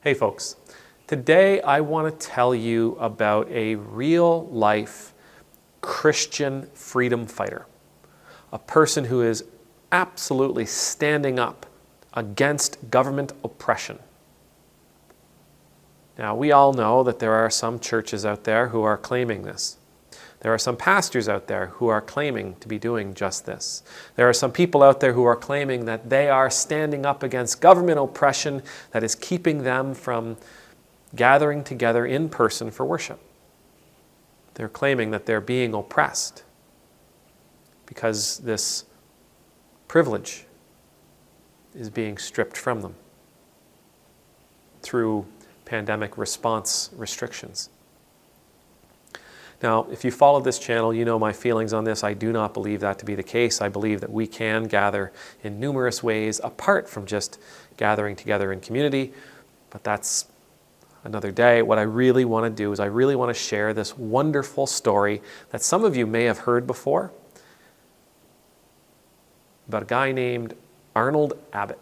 Hey folks, today I want to tell you about a real-life Christian freedom fighter, a person who is absolutely standing up against government oppression. Now, we all know that there are some churches out there who are claiming this. There are some pastors out there who are claiming to be doing just this. There are some people out there who are claiming that they are standing up against government oppression that is keeping them from gathering together in person for worship. They're claiming that they're being oppressed because this privilege is being stripped from them through pandemic response restrictions. Now, if you follow this channel, you know my feelings on this. I do not believe that to be the case. I believe that we can gather in numerous ways apart from just gathering together in community, but that's another day. What I really want to do is I really want to share this wonderful story that some of you may have heard before about a guy named Arnold Abbott.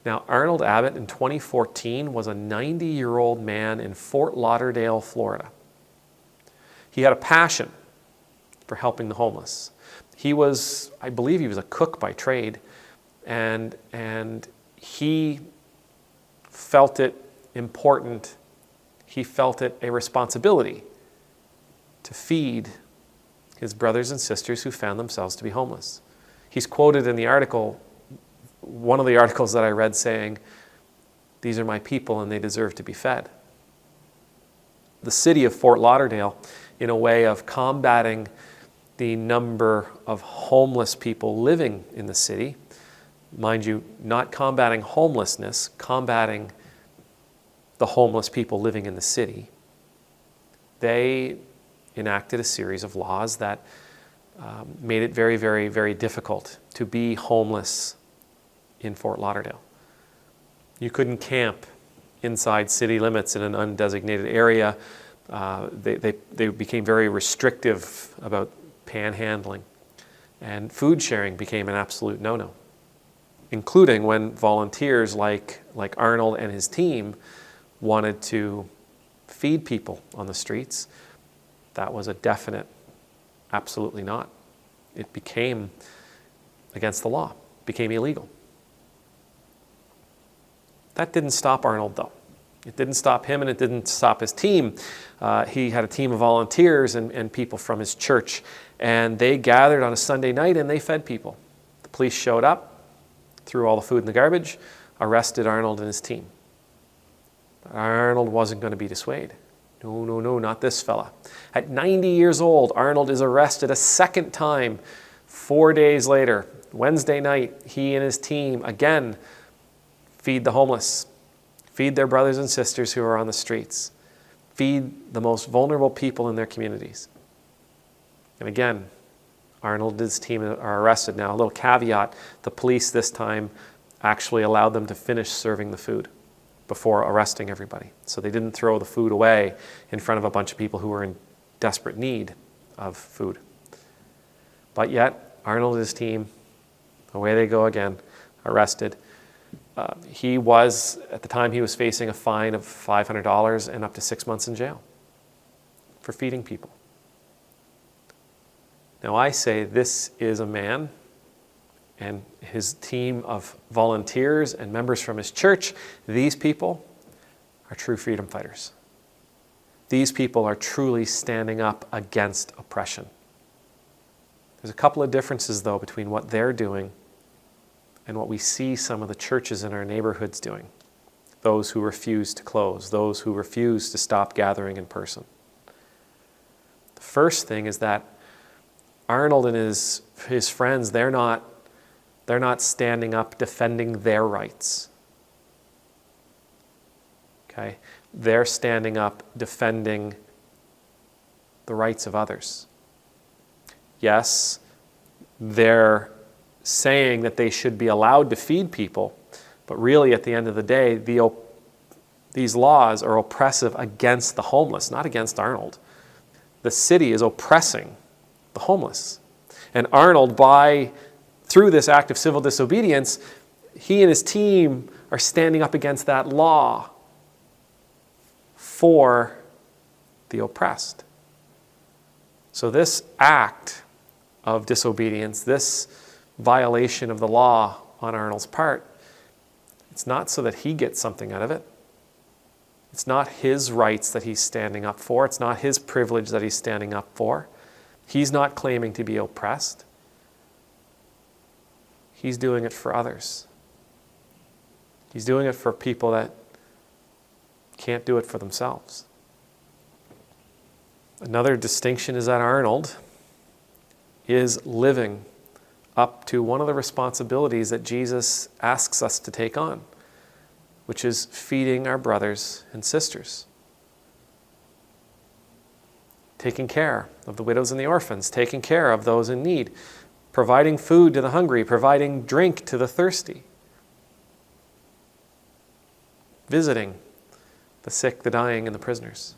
Now, Arnold Abbott in 2014 was a 90-year-old man in Fort Lauderdale, Florida. He had a passion for helping the homeless. I believe he was a cook by trade, and he felt it important, he felt it a responsibility to feed his brothers and sisters who found themselves to be homeless. He's quoted in the article, one of the articles that I read, saying, "These are my people and they deserve to be fed." The city of Fort Lauderdale, in a way of combating the number of homeless people living in the city, mind you, not combating homelessness, combating the homeless people living in the city, they enacted a series of laws that made it very, very, very difficult to be homeless in Fort Lauderdale. You couldn't camp inside city limits in an undesignated area. They became very restrictive about panhandling, and food sharing became an absolute no-no, including when volunteers like Arnold and his team wanted to feed people on the streets. That was a definite absolutely not. It became against the law, became illegal. That didn't stop Arnold, though. It didn't stop him, and it didn't stop his team. He had a team of volunteers and people from his church, and they gathered on a Sunday night and they fed people. The police showed up, threw all the food in the garbage, arrested Arnold and his team. But Arnold wasn't going to be dissuaded. No, not this fella. At 90 years old, Arnold is arrested a second time 4 days later. Wednesday night, he and his team again feed the homeless, feed their brothers and sisters who are on the streets, feed the most vulnerable people in their communities. And again, Arnold and his team are arrested now. A little caveat, the police this time actually allowed them to finish serving the food before arresting everybody. So they didn't throw the food away in front of a bunch of people who were in desperate need of food. But yet, Arnold and his team, away they go again, arrested. He was, at the time, he was facing a fine of $500 and up to 6 months in jail for feeding people. Now I say this is a man and his team of volunteers and members from his church. These people are true freedom fighters. These people are truly standing up against oppression. There's a couple of differences, though, between what they're doing and what we see some of the churches in our neighborhoods doing. Those who refuse to close, those who refuse to stop gathering in person. The first thing is that Arnold and his friends, they're not standing up defending their rights. Okay? They're standing up defending the rights of others. Yes, they're saying that they should be allowed to feed people, but really at the end of the day, these laws are oppressive against the homeless, not against Arnold. The city is oppressing the homeless. And Arnold, through this act of civil disobedience, he and his team are standing up against that law for the oppressed. So this act of disobedience, this violation of the law on Arnold's part, it's not so that he gets something out of it. It's not his rights that he's standing up for. It's not his privilege that he's standing up for. He's not claiming to be oppressed. He's doing it for others. He's doing it for people that can't do it for themselves. Another distinction is that Arnold is living up to one of the responsibilities that Jesus asks us to take on, which is feeding our brothers and sisters. Taking care of the widows and the orphans, taking care of those in need, providing food to the hungry, providing drink to the thirsty, visiting the sick, the dying, and the prisoners,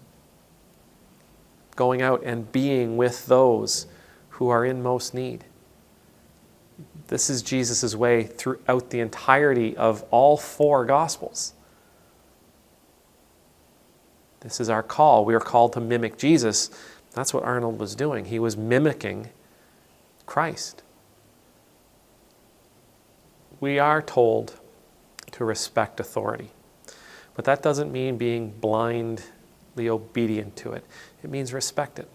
going out and being with those who are in most need. This is Jesus' way throughout the entirety of all 4 Gospels. This is our call. We are called to mimic Jesus. That's what Arnold was doing. He was mimicking Christ. We are told to respect authority, but that doesn't mean being blindly obedient to it. It means respect it.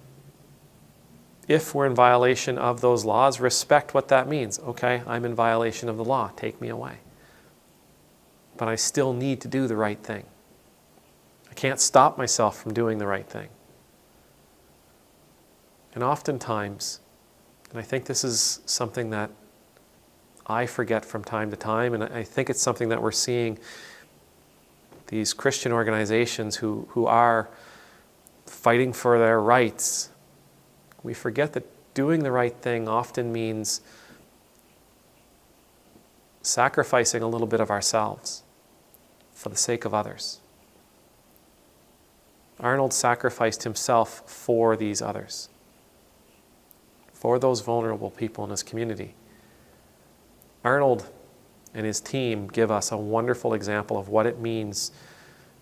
If we're in violation of those laws, respect what that means. Okay, I'm in violation of the law. Take me away. But I still need to do the right thing. I can't stop myself from doing the right thing. And oftentimes, and I think this is something that I forget from time to time, and I think it's something that we're seeing these Christian organizations who are fighting for their rights. We forget that doing the right thing often means sacrificing a little bit of ourselves for the sake of others. Arnold sacrificed himself for these others, for those vulnerable people in his community. Arnold and his team give us a wonderful example of what it means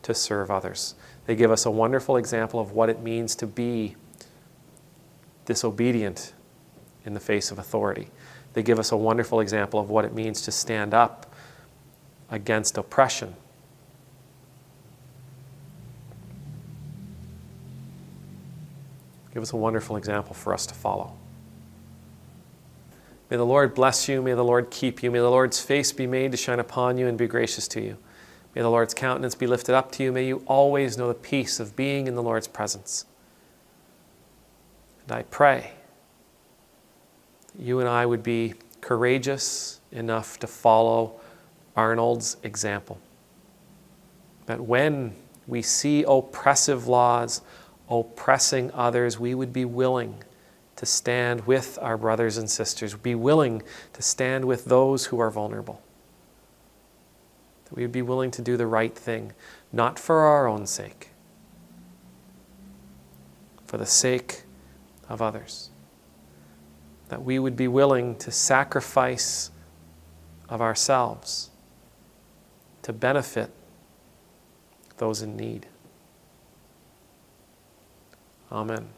to serve others. They give us a wonderful example of what it means to be disobedient in the face of authority. They give us a wonderful example of what it means to stand up against oppression. Give us a wonderful example for us to follow. May the Lord bless you. May the Lord keep you. May the Lord's face be made to shine upon you and be gracious to you. May the Lord's countenance be lifted up to you. May you always know the peace of being in the Lord's presence. And I pray that you and I would be courageous enough to follow Arnold's example. That when we see oppressive laws oppressing others, we would be willing to stand with our brothers and sisters, be willing to stand with those who are vulnerable. That we would be willing to do the right thing, not for our own sake, for the sake of others. That we would be willing to sacrifice of ourselves to benefit those in need. Amen.